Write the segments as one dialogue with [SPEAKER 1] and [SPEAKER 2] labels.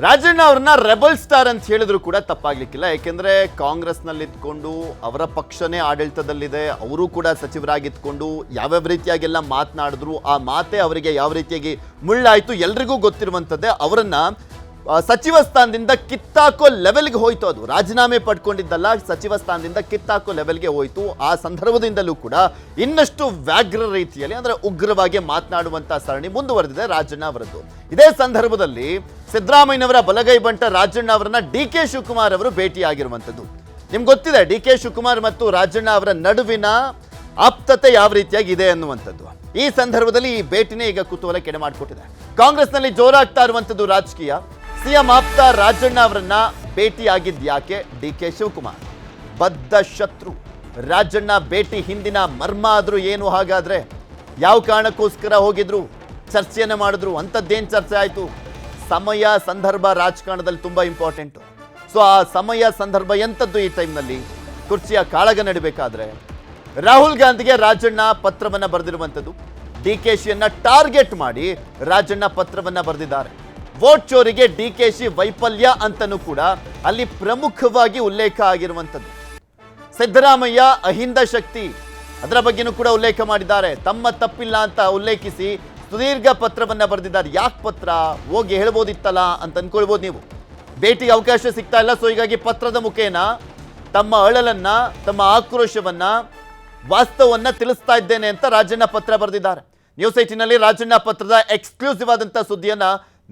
[SPEAKER 1] ರಾಜಣ್ಣ ಅವ್ರನ್ನ rebel star ಅಂತ ಹೇಳಿದ್ರು ಕೂಡ ತಪ್ಪಾಗ್ಲಿಕ್ಕಿಲ್ಲ. ಯಾಕೆಂದ್ರೆ ಕಾಂಗ್ರೆಸ್ನಲ್ಲಿ ಇದ್ಕೊಂಡು ಅವರ ಪಕ್ಷನೇ ಆಡಳಿತದಲ್ಲಿದೆ, ಅವರು ಕೂಡ ಸಚಿವರಾಗಿದ್ಕೊಂಡು ಯಾವ್ಯಾವ ರೀತಿಯಾಗೆಲ್ಲ ಮಾತನಾಡಿದ್ರು, ಆ ಮಾತೆ ಅವರಿಗೆ ಯಾವ ರೀತಿಯಾಗಿ ಮುಳ್ಳಾಯ್ತು ಎಲ್ರಿಗೂ ಗೊತ್ತಿರುವಂಥದ್ದೇ. ಅವರನ್ನ ಸಚಿವ ಸ್ಥಾನದಿಂದ ಕಿತ್ತಾಕೋ ಲೆವೆಲ್ಗೆ ಹೋಯ್ತು. ಅದು ರಾಜೀನಾಮೆ ಪಡ್ಕೊಂಡಿದ್ದಲ್ಲ, ಸಚಿವ ಸ್ಥಾನದಿಂದ ಕಿತ್ತಾಕೋ ಲೆವೆಲ್ಗೆ ಹೋಯ್ತು. ಆ ಸಂದರ್ಭದಿಂದಲೂ ಕೂಡ ಇನ್ನಷ್ಟು ವ್ಯಾಘ್ರ ರೀತಿಯಲ್ಲಿ ಅಂದ್ರೆ ಉಗ್ರವಾಗಿ ಮಾತನಾಡುವಂತ ಸರಣಿ ಮುಂದುವರೆದಿದೆ ರಾಜಣ್ಣ ಅವರದ್ದು. ಇದೇ ಸಂದರ್ಭದಲ್ಲಿ ಸಿದ್ದರಾಮಯ್ಯನವರ ಬಲಗೈ ಬಂಟ ರಾಜಣ್ಣ ಅವರನ್ನ ಡಿ.ಕೆ. ಶಿವಕುಮಾರ್ ಅವರು ಭೇಟಿಯಾಗಿರುವಂಥದ್ದು. ನಿಮ್ಗೆ ಗೊತ್ತಿದೆ ಡಿ.ಕೆ. ಶಿವಕುಮಾರ್ ಮತ್ತು ರಾಜಣ್ಣ ಅವರ ನಡುವಿನ ಆಪ್ತತೆ ಯಾವ ರೀತಿಯಾಗಿ ಇದೆ ಅನ್ನುವಂಥದ್ದು. ಈ ಸಂದರ್ಭದಲ್ಲಿ ಈ ಭೇಟಿನೇ ಈಗ ಕುತೂಹಲ ಕೆಡೆ ಮಾಡಿಕೊಟ್ಟಿದೆ. ಕಾಂಗ್ರೆಸ್ನಲ್ಲಿ ಜೋರಾಗ್ತಾ ಇರುವಂಥದ್ದು ರಾಜಕೀಯ. ಸಿಎಂ ಆಪ್ತ ರಾಜಣ್ಣ ಅವರನ್ನ ಭೇಟಿಯಾಗಿದ್ಯಾಕೆ ಡಿ.ಕೆ. ಶಿವಕುಮಾರ್? ಬದ್ಧ ಶತ್ರು ರಾಜಣ್ಣ ಭೇಟಿ ಹಿಂದಿನ ಮರ್ಮ ಆದ್ರೂ ಏನು? ಹಾಗಾದ್ರೆ ಯಾವ ಕಾರಣಕ್ಕೋಸ್ಕರ ಹೋಗಿದ್ರು, ಚರ್ಚೆಯನ್ನ ಮಾಡಿದ್ರು, ಅಂಥದ್ದೇನು ಚರ್ಚೆ ಆಯಿತು? ಸಮಯ ಸಂದರ್ಭ ರಾಜಕಾರಣದಲ್ಲಿ ತುಂಬಾ ಇಂಪಾರ್ಟೆಂಟು. ಸೊ ಆ ಸಮಯ ಸಂದರ್ಭ ಎಂಥದ್ದು? ಈ ಟೈಮ್ನಲ್ಲಿ ಕುರ್ಚಿಯ ಕಾಳಗ ನಡಿಬೇಕಾದ್ರೆ ರಾಹುಲ್ ಗಾಂಧಿಗೆ ರಾಜಣ್ಣ ಪತ್ರವನ್ನ ಬರೆದಿರುವಂಥದ್ದು. ಡಿ.ಕೆ.ಶಿಯನ್ನ ಟಾರ್ಗೆಟ್ ಮಾಡಿ ರಾಜಣ್ಣ ಪತ್ರವನ್ನ ಬರೆದಿದ್ದಾರೆ. ವೋಟ್ ಚೋರಿಗೆ ಡಿ.ಕೆ.ಶಿ ವೈಫಲ್ಯ ಅಂತನೂ ಕೂಡ ಅಲ್ಲಿ ಪ್ರಮುಖವಾಗಿ ಉಲ್ಲೇಖ ಆಗಿರುವಂಥದ್ದು. ಸಿದ್ದರಾಮಯ್ಯ ಅಹಿಂದ ಶಕ್ತಿ, ಅದರ ಬಗ್ಗೆನೂ ಕೂಡ ಉಲ್ಲೇಖ ಮಾಡಿದ್ದಾರೆ. ತಮ್ಮ ತಪ್ಪಿಲ್ಲ ಅಂತ ಉಲ್ಲೇಖಿಸಿ ಸುದೀರ್ಘ ಪತ್ರವನ್ನ ಬರೆದಿದ್ದಾರೆ. ಯಾಕೆ ಪತ್ರ? ಹೋಗಿ ಹೇಳ್ಬೋದಿತ್ತಲ್ಲ ಅಂತ ಅನ್ಕೊಳ್ಬೋದು ನೀವು. ಭೇಟಿಗೆ ಅವಕಾಶ ಸಿಗ್ತಾ ಇಲ್ಲ, ಸೊ ಹೀಗಾಗಿ ಪತ್ರದ ಮುಖೇನ ತಮ್ಮ ಅಳಲನ್ನ, ತಮ್ಮ ಆಕ್ರೋಶವನ್ನ, ವಾಸ್ತವನ್ನ ತಿಳಿಸ್ತಾ ಇದ್ದೇನೆ ಅಂತ ರಾಜಣ್ಣ ಪತ್ರ ಬರೆದಿದ್ದಾರೆ. ನ್ಯೂಸ್ 18ನಲ್ಲಿ ರಾಜಣ್ಣ ಪತ್ರದ ಎಕ್ಸ್ಕ್ಲೂಸಿವ್ ಆದಂಥ ಸುದ್ದಿಯನ್ನ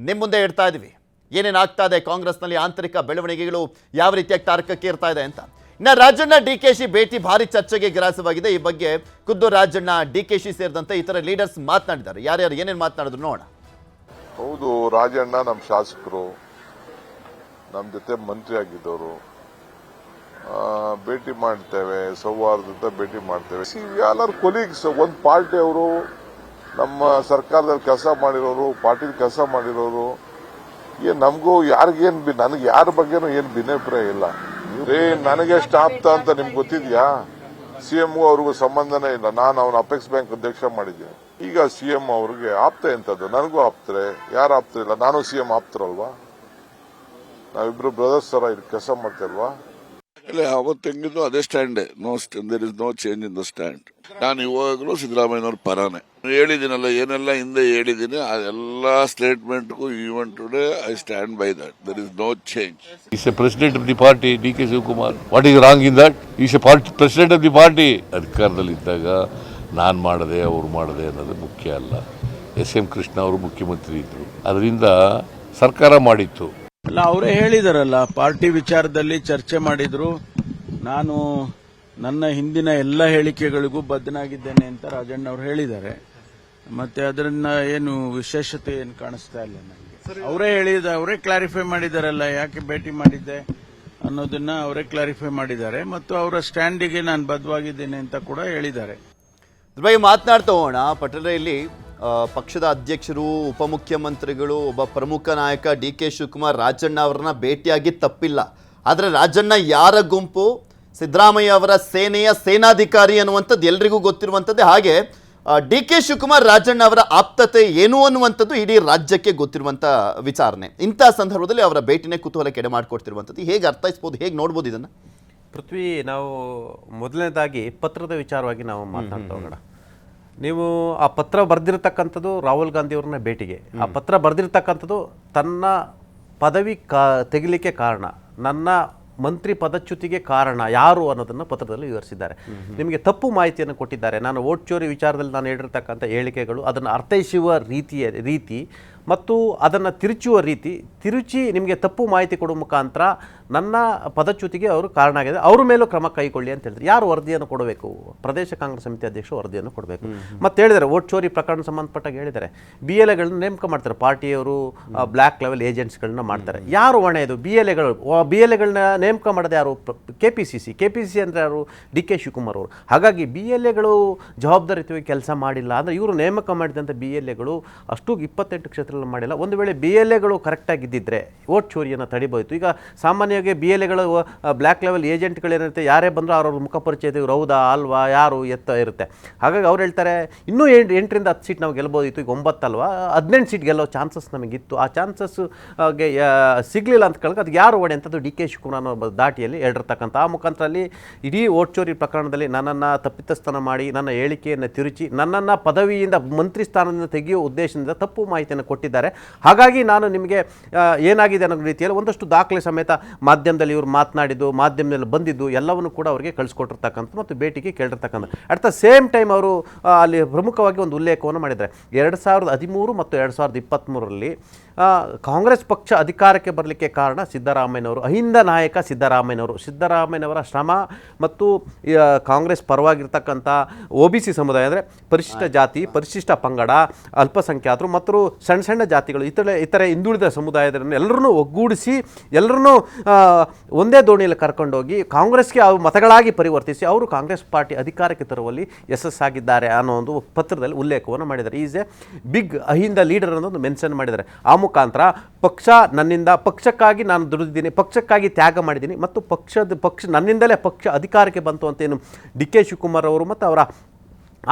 [SPEAKER 1] ನಿಮ್ಮ ಮುಂದೆ ಇಡ್ತಾ ಇದೀವಿ. ಏನೇನು ಆಗ್ತಾ ಇದೆ ಕಾಂಗ್ರೆಸ್ನಲ್ಲಿ, ಆಂತರಿಕ ಬೆಳವಣಿಗೆಗಳು ಯಾವ ರೀತಿಯಾಗಿ ತಾರಕಕ್ಕೆ ಇರ್ತಾ ಇದೆ ಅಂತ. ಇನ್ನು ರಾಜಣ್ಣ ಡಿ.ಕೆ.ಶಿ ಭೇಟಿ ಭಾರಿ ಚರ್ಚೆಗೆ ಗ್ರಾಸವಾಗಿದೆ. ಈ ಬಗ್ಗೆ ಖುದ್ದು ರಾಜಣ್ಣ, ಡಿ.ಕೆ.ಶಿ ಸೇರಿದಂತೆ ಇತರ ಲೀಡರ್ಸ್ ಮಾತನಾಡಿದ್ದಾರೆ. ಯಾರ್ಯಾರು ಏನೇನು ಮಾತನಾಡಿದ್ರು ನೋಡೋಣ.
[SPEAKER 2] ಹೌದು, ರಾಜಣ್ಣ ನಮ್ಮ ಶಾಸಕರು, ನಮ್ಮ ಜೊತೆ ಮಂತ್ರಿ ಆಗಿದ್ದವರು. ಭೇಟಿ ಮಾಡ್ತೇವೆ, ಸೌಹಾರ್ದತೆ ಭೇಟಿ ಮಾಡ್ತೇವೆ. ಎಲ್ಲರೂ ಕೊಲೀಗ್ಸ್, ಒಂದು ಪಾರ್ಟಿ ಅವರು, ನಮ್ಮ ಸರ್ಕಾರದಲ್ಲಿ ಕೆಲಸ ಮಾಡಿರೋರು, ಪಾರ್ಟಿಲಿ ಕೆಲಸ ಮಾಡಿರೋರು. ಏನ್ ನಮಗೂ ಯಾರಿಗೇನ್, ನನಗೆ ಯಾರ ಬಗ್ಗೆನೂ ಏನು ಭಿನ್ನಾಭಿಪ್ರಾಯ ಇಲ್ಲ. ನನಗೆ ಎಷ್ಟು ಆಪ್ತ ಅಂತ ನಿಮ್ಗೆ ಗೊತ್ತಿದ್ಯಾ? ಸಿಎಂಗೂ ಅವ್ರಿಗೂ ಸಂಬಂಧನೇ ಇಲ್ಲ. ನಾನು ಅವನ ಅಪೆಕ್ಸ್ ಬ್ಯಾಂಕ್ ಅಧ್ಯಕ್ಷ ಮಾಡಿದ್ದೀನಿ. ಈಗ ಸಿಎಂ ಅವ್ರಿಗೆ ಆಪ್ತ ಎಂತದ್ದು, ನನಗೂ ಆಪ್ತರೆ. ಯಾರು ಆಪ್ತರಿಲ್ಲ? ನಾನು ಸಿಎಂ ಆಪ್ತರಲ್ವಾ? ನಾವಿಬ್ರು ಬ್ರದರ್ಸ್ ತರ ಕೆಲಸ ಮಾಡ್ತೇಲ್ವಾ?
[SPEAKER 3] ಇಲ್ಲ, ಅವತ್ತು ಹೆಂಗಿದ್ದು ಅದೇ stand. There is no change in the stand. ನಾನು ಇವಾಗಲೂ ಸಿದ್ದರಾಮಯ್ಯನವ್ರ ಪರಾನೆ ಹೇಳಿದ್ದೀನಲ್ಲ. ಏನೆಲ್ಲ ಹಿಂದೆ ಹೇಳಿದ್ದೀನಿ ಅದೆಲ್ಲ ಸ್ಟೇಟ್ಮೆಂಟ್ಗೂ even today I stand by that. There is no change.
[SPEAKER 4] Is a president of the party, D K. Shivakumar. What is wrong in that? Is a president of the party. ಅಧಿಕಾರದಲ್ಲಿದ್ದಾಗ ನಾನು ಮಾಡದೆ, ಅವ್ರು ಮಾಡದೆ ಅನ್ನೋದು ಮುಖ್ಯ ಅಲ್ಲ. ಎಸ್.ಎಂ. ಕೃಷ್ಣ ಅವರು ಮುಖ್ಯಮಂತ್ರಿ ಇದ್ರು, ಅದರಿಂದ ಸರ್ಕಾರ ಮಾಡಿತ್ತು.
[SPEAKER 5] ಅಲ್ಲ, ಅವರೇ ಹೇಳಿದಾರಲ್ಲ, ಪಾರ್ಟಿ ವಿಚಾರದಲ್ಲಿ ಚರ್ಚೆ ಮಾಡಿದ್ರು. ನಾನು ನನ್ನ ಹಿಂದಿನ ಎಲ್ಲ ಹೇಳಿಕೆಗಳಿಗೂ ಬದ್ಧನಾಗಿದ್ದೇನೆ ಅಂತ ರಾಜಣ್ಣ ಅವರು ಹೇಳಿದ್ದಾರೆ. ಮತ್ತೆ ಅದನ್ನ ಏನು ವಿಶೇಷತೆ ಏನು ಕಾಣಿಸ್ತಾ ಇಲ್ಲ ನನಗೆ. ಅವರೇ ಕ್ಲಾರಿಫೈ ಮಾಡಿದಾರಲ್ಲ ಯಾಕೆ ಭೇಟಿ ಮಾಡಿದ್ದೆ ಅನ್ನೋದನ್ನ ಅವರೇ ಕ್ಲಾರಿಫೈ ಮಾಡಿದ್ದಾರೆ. ಮತ್ತು ಅವರ ಸ್ಟ್ಯಾಂಡಿಗೆ ನಾನು ಬದ್ಧವಾಗಿದ್ದೇನೆ ಅಂತ ಕೂಡ ಹೇಳಿದ್ದಾರೆ.
[SPEAKER 1] ಇದ್ರ ಬಗ್ಗೆ ಮಾತನಾಡ್ತಾ ಹೋಗೋಣ. ಪಟೇಲ್ರೆ, ಇಲ್ಲಿ ಪಕ್ಷದ ಅಧ್ಯಕ್ಷರು, ಉಪಮುಖ್ಯಮಂತ್ರಿಗಳು, ಒಬ್ಬ ಪ್ರಮುಖ ನಾಯಕ ಡಿ.ಕೆ. ಶಿವಕುಮಾರ್ ರಾಜಣ್ಣ ಅವರನ್ನ ಭೇಟಿಯಾಗಿ ತಪ್ಪಿಲ್ಲ. ಆದರೆ ರಾಜಣ್ಣ ಯಾರ ಗುಂಪು? ಸಿದ್ದರಾಮಯ್ಯ ಅವರ ಸೇನೆಯ ಸೇನಾಧಿಕಾರಿ ಅನ್ನುವಂಥದ್ದು ಎಲ್ರಿಗೂ ಗೊತ್ತಿರುವಂಥದ್ದೇ. ಹಾಗೆ ಡಿ.ಕೆ. ಶಿವಕುಮಾರ್ ರಾಜಣ್ಣ ಅವರ ಆಪ್ತತೆ ಏನು ಅನ್ನುವಂಥದ್ದು ಇಡೀ ರಾಜ್ಯಕ್ಕೆ ಗೊತ್ತಿರುವಂಥ ವಿಚಾರಣೆ. ಇಂಥ ಸಂದರ್ಭದಲ್ಲಿ ಅವರ ಭೇಟಿನೇ ಕುತೂಹಲ ಕೆಡೆ ಮಾಡಿಕೊಡ್ತಿರುವಂಥದ್ದು. ಹೇಗೆ ಅರ್ಥೈಸ್ಬೋದು, ಹೇಗೆ ನೋಡ್ಬೋದು ಇದನ್ನು?
[SPEAKER 6] ಪೃಥ್ವಿ, ನಾವು ಮೊದಲನೇದಾಗಿ ಪತ್ರದ ವಿಚಾರವಾಗಿ ನಾವು ಮಾತನಾಡ್ತಾ ಹೋಗೋಣ. ನೀವು ಆ ಪತ್ರ ಬರೆದಿರ್ತಕ್ಕಂಥದ್ದು ರಾಹುಲ್ ಗಾಂಧಿ ಅವ್ರನ್ನ ಭೇಟಿಗೆ. ಆ ಪತ್ರ ಬರೆದಿರ್ತಕ್ಕಂಥದ್ದು ತನ್ನ ಪದವಿ ತೆಗಿಲಿಕ್ಕೆ ಕಾರಣ, ನನ್ನ ಮಂತ್ರಿ ಪದಚ್ಯುತಿಗೆ ಕಾರಣ ಯಾರು ಅನ್ನೋದನ್ನು ಪತ್ರದಲ್ಲಿ ವಿವರಿಸಿದ್ದಾರೆ. ನಿಮಗೆ ತಪ್ಪು ಮಾಹಿತಿಯನ್ನು ಕೊಟ್ಟಿದ್ದಾರೆ. ನಾನು ವೋಟ್ ಚೋರಿ ವಿಚಾರದಲ್ಲಿ ನಾನು ಹೇಳಿರ್ತಕ್ಕಂಥ ಹೇಳಿಕೆಗಳು, ಅದನ್ನು ಅರ್ಥೈಸುವ ರೀತಿ ಮತ್ತು ಅದನ್ನು ತಿರುಚಿ ನಿಮಗೆ ತಪ್ಪು ಮಾಹಿತಿ ಕೊಡುವ ಮುಖಾಂತರ ನನ್ನ ಪದಚ್ಯುತಿಗೆ ಅವರು ಕಾರಣ ಆಗಿದೆ, ಅವ್ರ ಮೇಲೂ ಕ್ರಮ ಕೈಗೊಳ್ಳಿ ಅಂತ ಹೇಳಿದ್ರು. ಯಾರು ವರದಿಯನ್ನು ಕೊಡಬೇಕು? ಪ್ರದೇಶ ಕಾಂಗ್ರೆಸ್ ಸಮಿತಿ ಅಧ್ಯಕ್ಷರು ವರದಿಯನ್ನು ಕೊಡಬೇಕು. ಮತ್ತೆ ಹೇಳಿದ್ದಾರೆ, ವೋಟ್ ಚೋರಿ ಪ್ರಕರಣ ಸಂಬಂಧಪಟ್ಟಾಗ ಹೇಳಿದ್ದಾರೆ, BLAಗಳನ್ನ ನೇಮಕ ಮಾಡ್ತಾರೆ, ಪಾರ್ಟಿಯವರು ಬ್ಲ್ಯಾಕ್ ಲೆವೆಲ್ ಏಜೆಂಟ್ಸ್ಗಳನ್ನ ಮಾಡ್ತಾರೆ. ಯಾರು ಹೊಣೆ? ಇದು BLAಗಳನ್ನ ನೇಮಕ ಮಾಡೋದು ಯಾರು? KPCC ಅಂದರೆ ಯಾರು? ಡಿ.ಕೆ. ಶಿವಕುಮಾರ್ ಅವರು. ಹಾಗಾಗಿ BLAಗಳು ಜವಾಬ್ದಾರಿಯುತವಾಗಿ ಕೆಲಸ ಮಾಡಿಲ್ಲ ಅಂದರೆ ಇವರು ನೇಮಕ ಮಾಡಿದಂಥ BLAಗಳು ಅಷ್ಟು 28 ಕ್ಷೇತ್ರ ಕಂಟ್ರೋಲ್ ಮಾಡಿಲ್ಲ. ಒಂದು ವೇಳೆ BLAಗಳು ಕರೆಕ್ಟಾಗಿ ಇದ್ದಿದ್ದರೆ ವೋಟ್ ಚೋರಿಯನ್ನು ತಡಿಬೋಯಿತು. ಈಗ ಸಾಮಾನ್ಯವಾಗಿ BLAಗಳು ಬ್ಲ್ಯಾಕ್ ಲೆವೆಲ್ ಏಜೆಂಟ್ಗಳೇನಿರುತ್ತೆ, ಯಾರೇ ಬಂದರೂ ಅವ್ರವ್ರ ಮುಖ ಪರಿಚಯ ಇದೆ, ರೌದಾ ಅಲ್ವಾ ಯಾರು ಎತ್ತ ಇರುತ್ತೆ. ಹಾಗಾಗಿ ಅವ್ರು ಹೇಳ್ತಾರೆ ಇನ್ನೂ 8ರಿಂದ 10 ಸೀಟ್ ನಾವು ಗೆಲ್ಬೋದಿತ್ತು, ಈಗ 9 ಅಲ್ವಾ 18 ಸೀಟ್ ಗೆಲ್ಲೋ ಚಾನ್ಸಸ್ ನಮಗಿತ್ತು. ಆ ಚಾನ್ಸಸ್ಗೆ ಸಿಗಲಿಲ್ಲ ಅಂತ ಕೇಳಿದ್ರೆ ಅದು ಯಾರು ಹೊಡೆ ಅಂತದ್ದು DK ಶಿವಕುಮಾರ್ ಅನ್ನೋ ದಾಟಿಯಲ್ಲಿ ಹೇಳಿರ್ತಕ್ಕಂಥ. ಆ ಮುಖಾಂತರಲ್ಲಿ ಇಡೀ ವೋಟ್ ಚೋರಿ ಪ್ರಕರಣದಲ್ಲಿ ನನ್ನನ್ನು ತಪ್ಪಿತಸ್ಥನ ಮಾಡಿ ನನ್ನ ಹೇಳಿಕೆಯನ್ನು ತಿರುಚಿ ನನ್ನನ್ನು ಪದವಿಯಿಂದ ಮಂತ್ರಿ ಸ್ಥಾನದಿಂದ ತೆಗೆಯುವ ಉದ್ದೇಶದಿಂದ ತಪ್ಪು ಮಾಹಿತಿಯನ್ನು ಕೊಟ್ಟಿದ್ದಾರೆ. ಹಾಗಾಗಿ ನಾನು ನಿಮಗೆ ಏನಾಗಿದೆ ಅನ್ನೋ ರೀತಿಯಲ್ಲಿ ಒಂದಷ್ಟು ದಾಖಲೆ ಸಮೇತ ಮಾಧ್ಯಮದಲ್ಲಿ ಇವರು ಮಾತನಾಡಿದ್ದು, ಮಾಧ್ಯಮದಲ್ಲಿ ಬಂದಿದ್ದು ಎಲ್ಲವನ್ನು ಕೂಡ ಅವರಿಗೆ ಕಳಿಸ್ಕೊಟ್ಟಿರ್ತಕ್ಕಂಥ ಮತ್ತು ಭೇಟಿಗೆ ಕೇಳಿರ್ತಕ್ಕಂಥ. ಅಟ್ ದ ಸೇಮ್ ಟೈಮ್ ಅವರು ಅಲ್ಲಿ ಪ್ರಮುಖವಾಗಿ ಒಂದು ಉಲ್ಲೇಖವನ್ನು ಮಾಡಿದ್ದಾರೆ. 2013 ಮತ್ತು 2023ರಲ್ಲಿ ಕಾಂಗ್ರೆಸ್ ಪಕ್ಷ ಅಧಿಕಾರಕ್ಕೆ ಬರಲಿಕ್ಕೆ ಕಾರಣ ಸಿದ್ದರಾಮಯ್ಯನವರು, ಅಹಿಂದ ನಾಯಕ ಸಿದ್ದರಾಮಯ್ಯನವರ ಶ್ರಮ ಮತ್ತು ಕಾಂಗ್ರೆಸ್ ಪರವಾಗಿರ್ತಕ್ಕಂಥ OBC ಸಮುದಾಯ ಅಂದರೆ ಪರಿಶಿಷ್ಟ ಜಾತಿ, ಪರಿಶಿಷ್ಟ ಪಂಗಡ, ಅಲ್ಪಸಂಖ್ಯಾತರು ಮತ್ತು ಸಣ್ಣ ಜಾತಿಗಳು, ಇತರೆ ಹಿಂದುಳಿದ ಸಮುದಾಯದನ್ನು ಎಲ್ಲರನ್ನೂ ಒಗ್ಗೂಡಿಸಿ ಎಲ್ಲರನ್ನೂ ಒಂದೇ ದೋಣಿಯಲ್ಲಿ ಕರ್ಕೊಂಡೋಗಿ ಕಾಂಗ್ರೆಸ್ಗೆ ಅವು ಮತಗಳಾಗಿ ಪರಿವರ್ತಿಸಿ ಅವರು ಕಾಂಗ್ರೆಸ್ ಪಾರ್ಟಿ ಅಧಿಕಾರಕ್ಕೆ ತರುವಲ್ಲಿ ಯಶಸ್ಸಾಗಿದ್ದಾರೆ ಅನ್ನೋ ಒಂದು ಪತ್ರದಲ್ಲಿ ಉಲ್ಲೇಖವನ್ನು ಮಾಡಿದ್ದಾರೆ. Is a big Ahinda leader ಅನ್ನೋದು ಮೆನ್ಷನ್ ಮಾಡಿದ್ದಾರೆ. ಆ ಮುಖಾಂತರ ಪಕ್ಷಕ್ಕಾಗಿ ನಾನು ದುಡಿದಿದ್ದೀನಿ, ಪಕ್ಷಕ್ಕಾಗಿ ತ್ಯಾಗ ಮಾಡಿದ್ದೀನಿ ಮತ್ತು ನನ್ನಿಂದಲೇ ಪಕ್ಷ ಅಧಿಕಾರಕ್ಕೆ ಬಂತು ಅಂತೇನು DK ಶಿವಕುಮಾರ್ ಅವರು ಮತ್ತು ಅವರ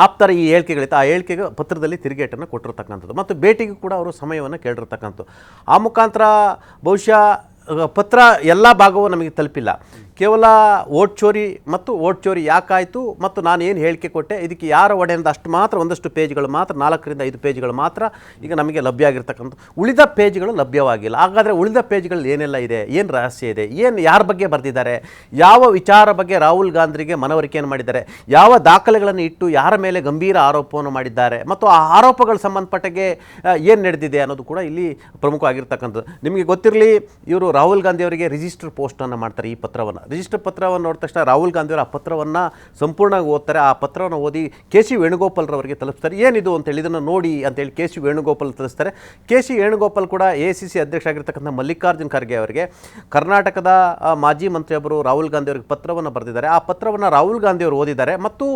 [SPEAKER 6] ಆಪ್ತರ ಈ ಹೇಳಿಕೆಗಳಿತ್ತು. ಆ ಹೇಳಿಕೆಗೆ ಪತ್ರದಲ್ಲಿ ತಿರುಗೇಟನ್ನು ಕೊಟ್ಟಿರ್ತಕ್ಕಂಥದ್ದು ಮತ್ತು ಭೇಟಿಗೂ ಕೂಡ ಅವರು ಸಮಯವನ್ನು ಕೇಳಿರ್ತಕ್ಕಂಥದ್ದು. ಆ ಮುಖಾಂತರ ಬಹುಶಃ ಪತ್ರ ಎಲ್ಲ ಭಾಗವೂ ನಮಗೆ ತಲುಪಿಲ್ಲ. ಕೇವಲ ವೋಟ್ ಚೋರಿ ಯಾಕಾಯಿತು ಮತ್ತು ನಾನು ಏನು ಹೇಳಿಕೆ ಕೊಟ್ಟೆ ಇದಕ್ಕೆ ಯಾರ ಒಡೆ ಅಂತ ಅಷ್ಟು ಮಾತ್ರ, ಒಂದಷ್ಟು ಪೇಜ್ಗಳು ಮಾತ್ರ, 4ರಿಂದ 5 ಪೇಜ್ಗಳು ಮಾತ್ರ ಈಗ ನಮಗೆ ಲಭ್ಯ ಆಗಿರ್ತಕ್ಕಂಥ. ಉಳಿದ ಪೇಜ್ಗಳು ಲಭ್ಯವಾಗಿಲ್ಲ. ಹಾಗಾದರೆ ಉಳಿದ ಪೇಜ್ಗಳಲ್ಲಿ ಏನೆಲ್ಲ ಇದೆ, ಏನು ರಹಸ್ಯ ಇದೆ, ಯಾರ ಬಗ್ಗೆ ಬರೆದಿದ್ದಾರೆ, ಯಾವ ವಿಚಾರ ಬಗ್ಗೆ ರಾಹುಲ್ ಗಾಂಧಿಗೆ ಮನವರಿಕೆಯನ್ನು ಮಾಡಿದ್ದಾರೆ, ಯಾವ ದಾಖಲೆಗಳನ್ನು ಇಟ್ಟು ಯಾರ ಮೇಲೆ ಗಂಭೀರ ಆರೋಪವನ್ನು ಮಾಡಿದ್ದಾರೆ ಮತ್ತು ಆ ಆರೋಪಗಳು ಸಂಬಂಧಪಟ್ಟಗೆ ಏನು ನಡೆದಿದೆ ಅನ್ನೋದು ಕೂಡ ಇಲ್ಲಿ ಪ್ರಮುಖವಾಗಿರ್ತಕ್ಕಂಥದ್ದು. ನಿಮಗೆ ಗೊತ್ತಿರಲಿ, ಇವರು ರಾಹುಲ್ ಗಾಂಧಿ ಅವರಿಗೆ ರಿಜಿಸ್ಟರ್ ಪೋಸ್ಟನ್ನು ಮಾಡ್ತಾರೆ. ಈ ರಿಜಿಸ್ಟರ್ ಪತ್ರವನ್ನು ನೋಡಿದ ತಕ್ಷಣ ರಾಹುಲ್ ಗಾಂಧಿಯವರು ಆ ಪತ್ರವನ್ನು ಸಂಪೂರ್ಣವಾಗಿ ಓದ್ತಾರೆ. ಆ ಪತ್ರವನ್ನು ಓದಿ KC ವೇಣುಗೋಪಾಲ್ರವರಿಗೆ ತಲುಪಿಸ್ತಾರೆ. ಏನಿದು ಅಂತೇಳಿ ಇದನ್ನು ನೋಡಿ ಅಂತೇಳಿ KC ವೇಣುಗೋಪಾಲ್ ತಿಳಿಸ್ತಾರೆ. KC ವೇಣುಗೋಪಾಲ್ ಕೂಡ AICC ಅಧ್ಯಕ್ಷ ಆಗಿರ್ತಕ್ಕಂಥ ಮಲ್ಲಿಕಾರ್ಜುನ್ ಖರ್ಗೆ ಅವರಿಗೆ, ಕರ್ನಾಟಕದ ಮಾಜಿ ಮಂತ್ರಿಯೊಬ್ಬರು ರಾಹುಲ್ ಗಾಂಧಿ ಅವರಿಗೆ ಪತ್ರವನ್ನು ಬರೆದಿದ್ದಾರೆ. ಆ ಪತ್ರವನ್ನು ರಾಹುಲ್ ಗಾಂಧಿ ಅವರು ಓದಿದ್ದಾರೆ ಮತ್ತು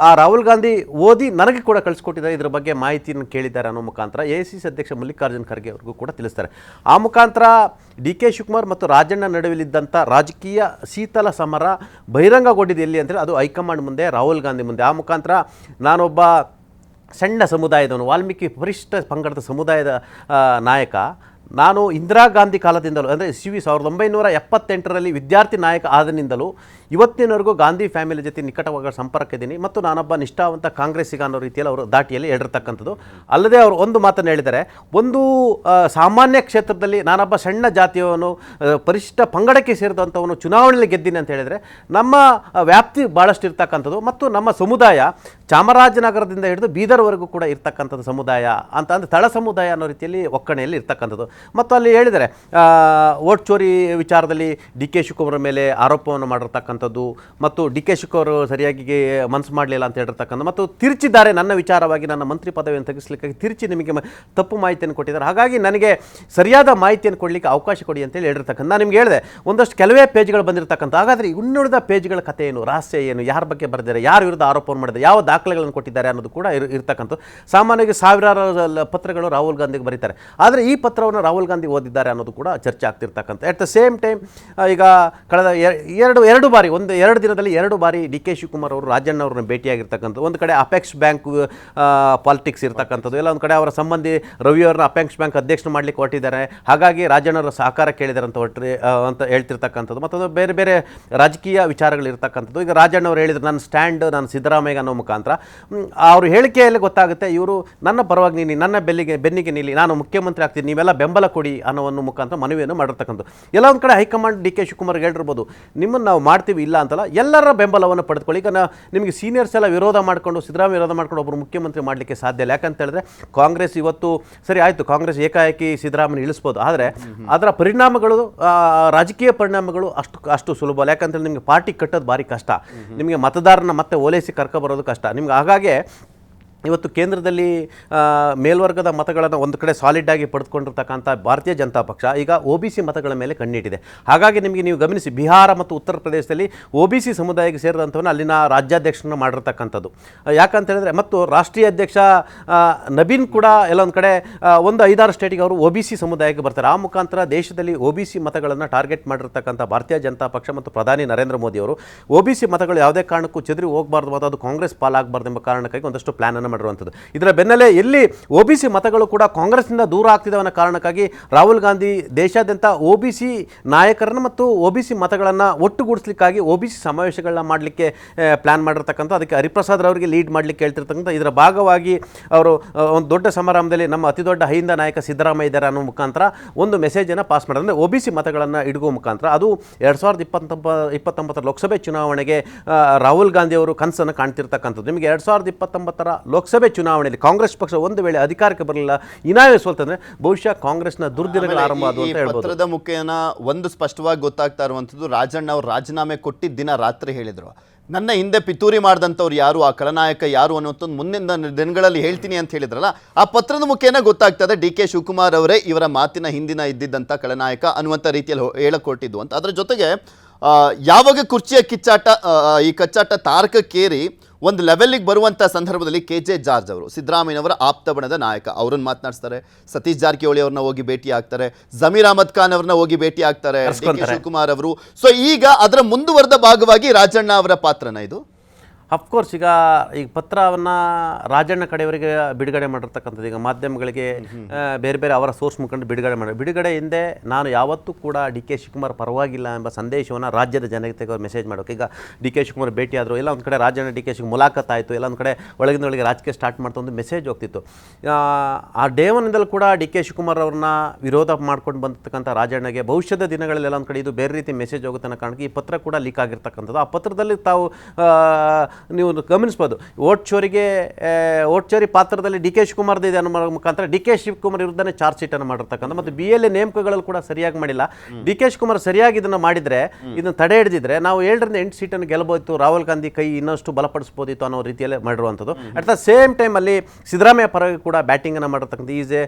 [SPEAKER 6] ಆ ರಾಹುಲ್ ಗಾಂಧಿ ಓದಿ ನನಗೆ ಕೂಡ ಕಳಿಸ್ಕೊಟ್ಟಿದ್ದಾರೆ. ಇದರ ಬಗ್ಗೆ ಮಾಹಿತಿಯನ್ನು ಕೇಳಿದ್ದಾರೆ ಅನ್ನೋ ಮುಖಾಂತರ AICC ಅಧ್ಯಕ್ಷ ಮಲ್ಲಿಕಾರ್ಜುನ್ ಖರ್ಗೆ ಅವ್ರಿಗೂ ಕೂಡ ತಿಳಿಸ್ತಾರೆ. ಆ ಮುಖಾಂತರ DK ಶಿವಕುಮಾರ್ ಮತ್ತು ರಾಜಣ್ಣ ನಡುವಿಲಿದ್ದಂಥ ರಾಜಕೀಯ ಶೀತಲ ಸಮರ ಬಹಿರಂಗಗೊಂಡಿದೆ ಎಲ್ಲಿ ಅಂತೇಳಿ ಅದು ಹೈಕಮಾಂಡ್ ಮುಂದೆ, ರಾಹುಲ್ ಗಾಂಧಿ ಮುಂದೆ. ಆ ಮುಖಾಂತರ ನಾನೊಬ್ಬ ಸಣ್ಣ ಸಮುದಾಯದವನು, ವಾಲ್ಮೀಕಿ ಪರಿಶಿಷ್ಟ ಪಂಗಡದ ಸಮುದಾಯದ ನಾಯಕ. ನಾನು ಇಂದಿರಾ ಗಾಂಧಿ ಕಾಲದಿಂದಲೂ ಅಂದರೆ 1978ರಲ್ಲಿ ವಿದ್ಯಾರ್ಥಿ ನಾಯಕ ಆದನಿಂದಲೂ ಇವತ್ತಿನವರೆಗೂ ಗಾಂಧಿ ಫ್ಯಾಮಿಲಿ ಜೊತೆ ನಿಕಟವಾಗಿ ಸಂಪರ್ಕ ಇದ್ದೀನಿ ಮತ್ತು ನಾನೊಬ್ಬ ನಿಷ್ಠಾವಂತ ಕಾಂಗ್ರೆಸ್ಸಿಗ ಅನ್ನೋ ರೀತಿಯಲ್ಲಿ ಅವರು ದಾಟಿಯಲ್ಲಿ ಹೇಳಿರ್ತಕ್ಕಂಥದ್ದು. ಅಲ್ಲದೆ ಅವರು ಒಂದು ಮಾತನ್ನು ಹೇಳಿದ್ದಾರೆ, ಒಂದು ಸಾಮಾನ್ಯ ಕ್ಷೇತ್ರದಲ್ಲಿ ನಾನೊಬ್ಬ ಸಣ್ಣ ಜಾತಿಯವನು, ಪರಿಶಿಷ್ಟ ಪಂಗಡಕ್ಕೆ ಸೇರಿದಂಥವನು ಚುನಾವಣೆಯಲ್ಲಿ ಗೆದ್ದೀನಿ ಅಂತ ಹೇಳಿದರೆ ನಮ್ಮ ವ್ಯಾಪ್ತಿ ಭಾಳಷ್ಟು ಇರ್ತಕ್ಕಂಥದ್ದು ಮತ್ತು ನಮ್ಮ ಸಮುದಾಯ ಚಾಮರಾಜನಗರದಿಂದ ಹಿಡಿದು ಬೀದರ್ವರೆಗೂ ಕೂಡ ಇರ್ತಕ್ಕಂಥದ್ದು ಸಮುದಾಯ ಅಂತ ಅಂದರೆ ತಳ ಸಮುದಾಯ ಅನ್ನೋ ರೀತಿಯಲ್ಲಿ ಒಕ್ಕಣೆಯಲ್ಲಿ ಇರ್ತಕ್ಕಂಥದ್ದು. ಮತ್ತು ಅಲ್ಲಿ ಹೇಳಿದರೆ ವೋಟ್ ಚೋರಿ ವಿಚಾರದಲ್ಲಿ DK ಶಿವಕುಮಾರ್ ಮೇಲೆ ಆರೋಪವನ್ನು ಮಾಡಿರ್ತಕ್ಕಂಥದ್ದು ಮತ್ತು DK ಶಿವಕುಮಾರ್ ಸರಿಯಾಗಿ ಮನಸ್ಸು ಮಾಡಲಿಲ್ಲ ಅಂತ ಹೇಳಿರ್ತಕ್ಕಂಥ ಮತ್ತು ತಿರುಚಿದ್ದಾರೆ ನನ್ನ ವಿಚಾರವಾಗಿ, ನನ್ನ ಮಂತ್ರಿ ಪದವಿಯನ್ನು ತೆಗೆಸಲಿಕ್ಕಾಗಿ ತಿರುಚಿ ನಿಮಗೆ ತಪ್ಪು ಮಾಹಿತಿಯನ್ನು ಕೊಟ್ಟಿದ್ದಾರೆ. ಹಾಗಾಗಿ ನನಗೆ ಸರಿಯಾದ ಮಾಹಿತಿಯನ್ನು ಕೊಡಲಿಕ್ಕೆ ಅವಕಾಶ ಕೊಡಿ ಅಂತೇಳಿ ಹೇಳಿರ್ತಕ್ಕಂಥ. ನಾನು ನಿಮ್ಗೆ ಹೇಳಿದೆ ಒಂದಷ್ಟು ಕೆಲವೇ ಪೇಜ್ಗಳು ಬಂದಿರತಕ್ಕಂಥ. ಹಾಗಾದರೆ ಇನ್ನುಳಿದ ಪೇಜ್ಗಳ ಕಥೆ ಏನು, ರಹಸ್ಯ ಏನು, ಯಾರ ಬಗ್ಗೆ ಬರೆದಿದ್ದಾರೆ, ಯಾರ ವಿರುದ್ಧ ಆರೋಪವನ್ನು ಮಾಡಿದ್ದಾರೆ, ಯಾವ ದಾಖಲೆಗಳನ್ನು ಕೊಟ್ಟಿದ್ದಾರೆ ಅನ್ನೋದು ಕೂಡ ಇರ್ತಕ್ಕಂಥ. ಸಾಮಾನ್ಯವಾಗಿ ಸಾವಿರಾರು ಪತ್ರಗಳು ರಾಹುಲ್ ಗಾಂಧಿಗೆ ಬರೀತಾರೆ, ಆದರೆ ಈ ಪತ್ರವನ್ನು ರಾಹುಲ್ ಗಾಂಧಿ ಓದಿದ್ದಾರೆ ಅನ್ನೋದು ಕೂಡ ಚರ್ಚೆ ಆಗ್ತಿರ್ತಕ್ಕಂಥ. ಅಟ್ ದ ಸೇಮ್ ಟೈಮ್ ಈಗ ಕಳೆದ ಎರಡು ದಿನದಲ್ಲಿ 2 ಬಾರಿ DK ಶಿವಕುಮಾರ್ ಅವರು ರಾಜಣ್ಣ ಅವ್ರನ್ನ ಭೇಟಿಯಾಗಿರ್ತಕ್ಕಂಥದ್ದು. ಒಂದು ಕಡೆ ಅಪೆಕ್ಸ್ ಬ್ಯಾಂಕ್ ಪಾಲಿಟಿಕ್ಸ್ ಇರ್ತಕ್ಕಂಥದ್ದು, ಇಲ್ಲ ಒಂದು ಕಡೆ ಅವರ ಸಂಬಂಧಿ ರವಿ ಅವರನ್ನ ಅಪೆಕ್ಸ್ ಬ್ಯಾಂಕ್ ಅಧ್ಯಕ್ಷರು ಮಾಡಲಿಕ್ಕೆ ಹೊರಟಿದ್ದಾರೆ, ಹಾಗಾಗಿ ರಾಜಣ್ಣವರ ಸಹಕಾರ ಕೇಳಿದ್ದಾರೆ ಅಂತ ಹೇಳ್ತಿರ್ತಕ್ಕಂಥದ್ದು. ಮತ್ತೊಂದು ಬೇರೆ ಬೇರೆ ರಾಜಕೀಯ ವಿಚಾರಗಳಿರ್ತಕ್ಕಂಥದ್ದು. ಈಗ ರಾಜಣ್ಣವ್ರು ಹೇಳಿದ್ರು ನನ್ನ ಸ್ಟ್ಯಾಂಡ್ ನಾನು ಸಿದ್ದರಾಮಯ್ಯ ಅನ್ನೋ ಮುಖಾಂತರ ಅವ್ರ ಹೇಳಿಕೆಯಲ್ಲಿ ಗೊತ್ತಾಗುತ್ತೆ ಇವರು ನನ್ನ ಪರವಾಗಿ ನೀನು ನನ್ನ ಬೆನ್ನಿಗೆ ನಿಲ್ಲಿ, ನಾನು ಮುಖ್ಯಮಂತ್ರಿ ಆಗ್ತೀನಿ, ನೀವೆಲ್ಲ ಬೆಂಬಲ ಕೊಡಿ ಅನ್ನೋ ಮುಖಾಂತರ ಮನವಿಯನ್ನು ಮಾಡಿರ್ತಕ್ಕಂಥದ್ದು. ಎಲ್ಲ ಒಂದು ಕಡೆ ಹೈಕಮಾಂಡ್ DK ಶಿವಕುಮಾರ್ಗೆ ಹೇಳಿರ್ಬೋದು, ನಿಮ್ಮನ್ನು ನಾವು ಮಾಡ್ತೀವಿ ಇಲ್ಲ ಅಂತಲ್ಲ, ಎಲ್ಲರ ಬೆಂಬಲವನ್ನು ಪಡೆದುಕೊಳ್ಳಿ. ಈಗ ನಿಮಗೆ ಸೀನಿಯರ್ಸ್ ಎಲ್ಲ ವಿರೋಧ ಮಾಡಿಕೊಂಡು, ಸಿದ್ದರಾಮಯ್ಯ ವಿರೋಧ ಮಾಡ್ಕೊಂಡು ಒಬ್ಬರು ಮುಖ್ಯಮಂತ್ರಿ ಮಾಡಲಿಕ್ಕೆ ಸಾಧ್ಯ ಇಲ್ಲ. ಯಾಕಂತ ಹೇಳಿದ್ರೆ ಕಾಂಗ್ರೆಸ್ ಇವತ್ತು ಸರಿ ಆಯಿತು, ಕಾಂಗ್ರೆಸ್ ಏಕಾಏಕಿ ಸಿದ್ದರಾಮಯ್ಯ ಇಳಿಸ್ಬೋದು, ಆದರೆ ಅದರ ಪರಿಣಾಮಗಳು, ರಾಜಕೀಯ ಪರಿಣಾಮಗಳು ಅಷ್ಟು ಸುಲಭ ಅಲ್ಲ. ಯಾಕಂತೇಳಿ ನಿಮಗೆ ಪಾರ್ಟಿ ಕಟ್ಟೋದು ಭಾರಿ ಕಷ್ಟ, ನಿಮಗೆ ಮತದಾರನ ಮತ್ತೆ ಓಲೈಸಿ ಕರ್ಕೊಬರೋದು ಕಷ್ಟ ನಿಮ್ಗೆ. ಹಾಗಾಗಿ ಇವತ್ತು ಕೇಂದ್ರದಲ್ಲಿ ಮೇಲ್ವರ್ಗದ ಮತಗಳನ್ನು ಒಂದು ಕಡೆ ಸಾಲಿಡ್ ಆಗಿ ಪಡೆದುಕೊಂಡಿರ್ತಕ್ಕಂಥ ಭಾರತೀಯ ಜನತಾ ಪಕ್ಷ ಈಗ OBC ಮತಗಳ ಮೇಲೆ ಕಣ್ಣಿಟ್ಟಿದೆ. ಹಾಗಾಗಿ ನಿಮಗೆ ನೀವು ಗಮನಿಸಿ, ಬಿಹಾರ ಮತ್ತು ಉತ್ತರ ಪ್ರದೇಶದಲ್ಲಿ OBC ಸಮುದಾಯಕ್ಕೆ ಸೇರಿದಂಥವನ್ನ ಅಲ್ಲಿನ ರಾಜ್ಯಾಧ್ಯಕ್ಷರನ್ನ ಮಾಡಿರ್ತಕ್ಕಂಥದ್ದು. ಯಾಕಂತ ಹೇಳಿದ್ರೆ, ಮತ್ತು ರಾಷ್ಟ್ರೀಯ ಅಧ್ಯಕ್ಷ ನಬೀನ್ ಕೂಡ ಎಲ್ಲೊಂದು ಕಡೆ ಒಂದು 5-6 ಸ್ಟೇಟಿಗೆ ಅವರು OBC ಸಮುದಾಯಕ್ಕೆ ಬರ್ತಾರೆ. ಆ ಮುಖಾಂತರ ದೇಶದಲ್ಲಿ OBC ಮತಗಳನ್ನು ಟಾರ್ಗೆಟ್ ಮಾಡಿರ್ತಕ್ಕಂಥ ಭಾರತೀಯ ಜನತಾ ಪಕ್ಷ ಮತ್ತು ಪ್ರಧಾನಿ ನರೇಂದ್ರ ಮೋದಿ ಅವರು OBC ಮತಗಳು ಯಾವುದೇ ಕಾರಣಕ್ಕೂ ಚೆದರಿ ಹೋಗಬಾರ್ದು ಮತ್ತು ಅದು ಕಾಂಗ್ರೆಸ್ ಪಾಲಾಗಬಾರ್ದು ಎಂಬ ಕಾರಣಕ್ಕಾಗಿ ಒಂದಷ್ಟು ಪ್ಲಾನ್ ಅನ್ನು ಮಾಡಿರುವಂಥದ್ದು. ಇದರ ಬೆನ್ನಲ್ಲೇ ಎಲ್ಲಿ OBC ಮತಗಳು ಕೂಡ ಕಾಂಗ್ರೆಸ್ನಿಂದ ದೂರ ಆಗ್ತಿದೆ ಅನ್ನೋ ಕಾರಣಕ್ಕಾಗಿ ರಾಹುಲ್ ಗಾಂಧಿ ದೇಶಾದ್ಯಂತ OBC ನಾಯಕರನ್ನು ಮತ್ತು OBC ಮತಗಳನ್ನು ಒಟ್ಟುಗೂಡಿಸಲಿಕ್ಕಾಗಿ OBC ಸಮಾವೇಶಗಳನ್ನ ಮಾಡಲಿಕ್ಕೆ ಪ್ಲಾನ್ ಮಾಡಿರ್ತಕ್ಕಂಥ, ಅದಕ್ಕೆ ಹರಿಪ್ರಸಾದ್ ಅವರಿಗೆ ಲೀಡ್ ಮಾಡಲಿಕ್ಕೆ ಹೇಳ್ತಿರ್ತಕ್ಕಂಥ. ಇದರ ಭಾಗವಾಗಿ ಅವರು ಒಂದು ದೊಡ್ಡ ಸಮಾರಂಭದಲ್ಲಿ ನಮ್ಮ ಅತಿ ದೊಡ್ಡ ಅಹಿಂದ ನಾಯಕ ಸಿದ್ದರಾಮಯ್ಯ ಇದ್ದಾರೆ ಅನ್ನೋ ಮುಖಾಂತರ ಒಂದು ಮೆಸೇಜನ್ನು ಪಾಸ್ ಮಾಡಿದ್ರೆ, ಅಂದರೆ OBC ಮತಗಳನ್ನು ಇಡುವ ಮುಖಾಂತರ ಅದು 2029 ಲೋಕಸಭೆ ಚುನಾವಣೆಗೆ ರಾಹುಲ್ ಗಾಂಧಿ ಅವರು ಕನಸನ್ನು ಕಾಣ್ತಿರ್ತಕ್ಕಂಥದ್ದು. ನಿಮಗೆ 2029 ಲೋಕಸಭೆ ಚುನಾವಣೆಯಲ್ಲಿ ಕಾಂಗ್ರೆಸ್ ಪಕ್ಷ ಒಂದು ವೇಳೆ ಅಧಿಕಾರಕ್ಕೆ ಬರಲಿಲ್ಲ, ಇನಾವೇ ಸೋಲ್ತಂದ್ರೆ ಬಹುಶಃ ಕಾಂಗ್ರೆಸ್ನ ದುರ್ದಿನಗಳು ಆರಂಭ ಆದವು ಅಂತ ಹೇಳ್ಬೋದು.
[SPEAKER 1] ಪತ್ರದ ಮುಖೇನ ಒಂದು ಸ್ಪಷ್ಟವಾಗಿ ಗೊತ್ತಾಗ್ತಾ ಇರುವಂಥದ್ದು, ರಾಜಣ್ಣ ಅವರು ರಾಜೀನಾಮೆ ಕೊಟ್ಟಿದ್ದ ದಿನ ರಾತ್ರಿ ಹೇಳಿದ್ರು, ನನ್ನ ಹಿಂದೆ ಪಿತೂರಿ ಮಾಡಿದಂಥವ್ರು ಯಾರು, ಆ ಖಳನಾಯಕ ಯಾರು ಅನ್ನೋಂಥದ್ದು ಮುಂದಿನ ದಿನಗಳಲ್ಲಿ ಹೇಳ್ತೀನಿ ಅಂತ ಹೇಳಿದ್ರಲ್ಲ, ಆ ಪತ್ರದ ಮುಖೇನ ಗೊತ್ತಾಗ್ತದೆ DK ಶಿವಕುಮಾರ್ ಅವರೇ ಇವರ ಮಾತಿನ ಹಿಂದಿನ ಇದ್ದಿದ್ದಂಥ ಖಳನಾಯಕ ಅನ್ನುವಂಥ ರೀತಿಯಲ್ಲಿ ಹೇಳಕೊಟ್ಟಿದ್ದು ಅಂತ. ಅದರ ಜೊತೆಗೆ ಯಾವಾಗ ಕುರ್ಚಿಯ ಕಿಚ್ಚಾಟ ಈ ಕಚ್ಚಾಟ ತಾರಕಕ್ಕೇರಿ ಒಂದು ಲೆವೆಲ್ಗೆ ಬರುವಂಥ ಸಂದರ್ಭದಲ್ಲಿ KJ ಜಾರ್ಜ್ ಅವರು ಸಿದ್ದರಾಮಯ್ಯನವರ ಆಪ್ತ ಬಣದ ನಾಯಕ, ಅವರನ್ನು ಮಾತನಾಡಿಸ್ತಾರೆ. ಸತೀಶ್ ಜಾರಕಿಹೊಳಿ ಅವ್ರನ್ನ ಹೋಗಿ ಭೇಟಿ ಆಗ್ತಾರೆ, ಜಮೀರ್ ಅಹಮದ್ ಖಾನ್ ಅವ್ರನ್ನ ಹೋಗಿ ಭೇಟಿ ಆಗ್ತಾರೆ DK ಶಿವಕುಮಾರ್ ಅವರು. ಸೊ ಈಗ ಅದರ ಮುಂದುವರೆದ ಭಾಗವಾಗಿ ರಾಜಣ್ಣ ಅವರ ಪಾತ್ರನ ಇದು.
[SPEAKER 6] ಅಫ್ಕೋರ್ಸ್ ಈಗ ಪತ್ರವನ್ನು ರಾಜಣ್ಣ ಕಡೆಯವರಿಗೆ ಬಿಡುಗಡೆ ಮಾಡಿರ್ತಕ್ಕಂಥದ್ದು, ಈಗ ಮಾಧ್ಯಮಗಳಿಗೆ ಬೇರೆ ಬೇರೆ ಅವರ ಸೋರ್ಸ್ ಮುಖಂಡ ಬಿಡುಗಡೆ ಹಿಂದೆ ನಾನು ಯಾವತ್ತೂ ಕೂಡ DK ಶಿವಕುಮಾರ್ ಪರವಾಗಿಲ್ಲ ಎಂಬ ಸಂದೇಶವನ್ನು ರಾಜ್ಯದ ಜನತೆಗೆ ಅವ್ರು ಮೆಸೇಜ್ ಮಾಡೋಕೆ, ಈಗ DK ಶಿವಕುಮಾರ್ ಭೇಟಿ ಆದರು, ಎಲ್ಲ ಒಂದು ಕಡೆ ರಾಜಣ್ಣ DK ಶಿವಕುಮಾರ್ ಮುಲಾಖತ್ ಆಯಿತು, ಎಲ್ಲ ಒಂದು ಕಡೆ ಒಳಗಿನೊಳಗೆ ರಾಜಕೀಯ ಸ್ಟಾರ್ಟ್ ಮಾಡ್ತಾ ಒಂದು ಮೆಸೇಜ್ ಹೋಗ್ತಿತ್ತು. ಆ ಡೇ ಒನ್ನಿಂದಲೂ ಕೂಡ DK ಶಿವಕುಮಾರ್ ಅವ್ರನ್ನ ವಿರೋಧ ಮಾಡ್ಕೊಂಡು ಬಂದಿರ್ತಕ್ಕಂಥ ರಾಜಣ್ಣಗೆ ಭವಿಷ್ಯದ ದಿನಗಳಲ್ಲಿ ಎಲ್ಲ ಒಂದು ಕಡೆ ಇದು ಬೇರೆ ರೀತಿ ಮೆಸೇಜ್ ಹೋಗುತ್ತೆ ಅನ್ನೋ ಕಾರಣಕ್ಕೆ ಈ ಪತ್ರ ಕೂಡ ಲೀಕ್ ಆಗಿರ್ತಕ್ಕಂಥದ್ದು. ಆ ಪತ್ರದಲ್ಲಿ ತಾವು ನೀವು ಗಮನಿಸ್ಬೋದು, ಓಟ್ ಚೋರಿ ಪಾತ್ರದಲ್ಲಿ DK ಶಿವಕುಮಾರ್ದು ಇದೆ ಅನ್ನೋ ಮುಖಾಂತರ DK ಶಿವಕುಮಾರ್ ವಿರುದ್ಧನೇ ಚಾರ್ಜ್ ಶೀಟನ್ನು ಮಾಡಿರ್ತಕ್ಕಂಥ. ಮತ್ತು BLA ನೇಮಕಗಳಲ್ಲಿ ಕೂಡ ಸರಿಯಾಗಿ ಮಾಡಿಲ್ಲ. DK ಶಿವಕುಮಾರ್ ಸರಿಯಾಗಿ ಇದನ್ನು ಮಾಡಿದರೆ, ಇದನ್ನು ತಡೆ ಹಿಡಿದಿದ್ರೆ ನಾವು 7ರಿಂದ 8 ಸೀಟನ್ನು ಗೆಲ್ಲಬೋದಿತ್ತು, ರಾಹುಲ್ ಗಾಂಧಿ ಕೈ ಇನ್ನಷ್ಟು ಬಲಪಡಿಸ್ಬೋದಿತ್ತು ಅನ್ನೋ ರೀತಿಯಲ್ಲೇ ಮಾಡಿರುವಂಥದ್ದು. ಅಟ್ ದ ಸೇಮ್ ಟೈಮಲ್ಲಿ ಸಿದ್ದರಾಮಯ್ಯ ಪರವಾಗಿ ಕೂಡ ಬ್ಯಾಟಿಂಗನ್ನು ಮಾಡಿರ್ತಕ್ಕಂಥ, is a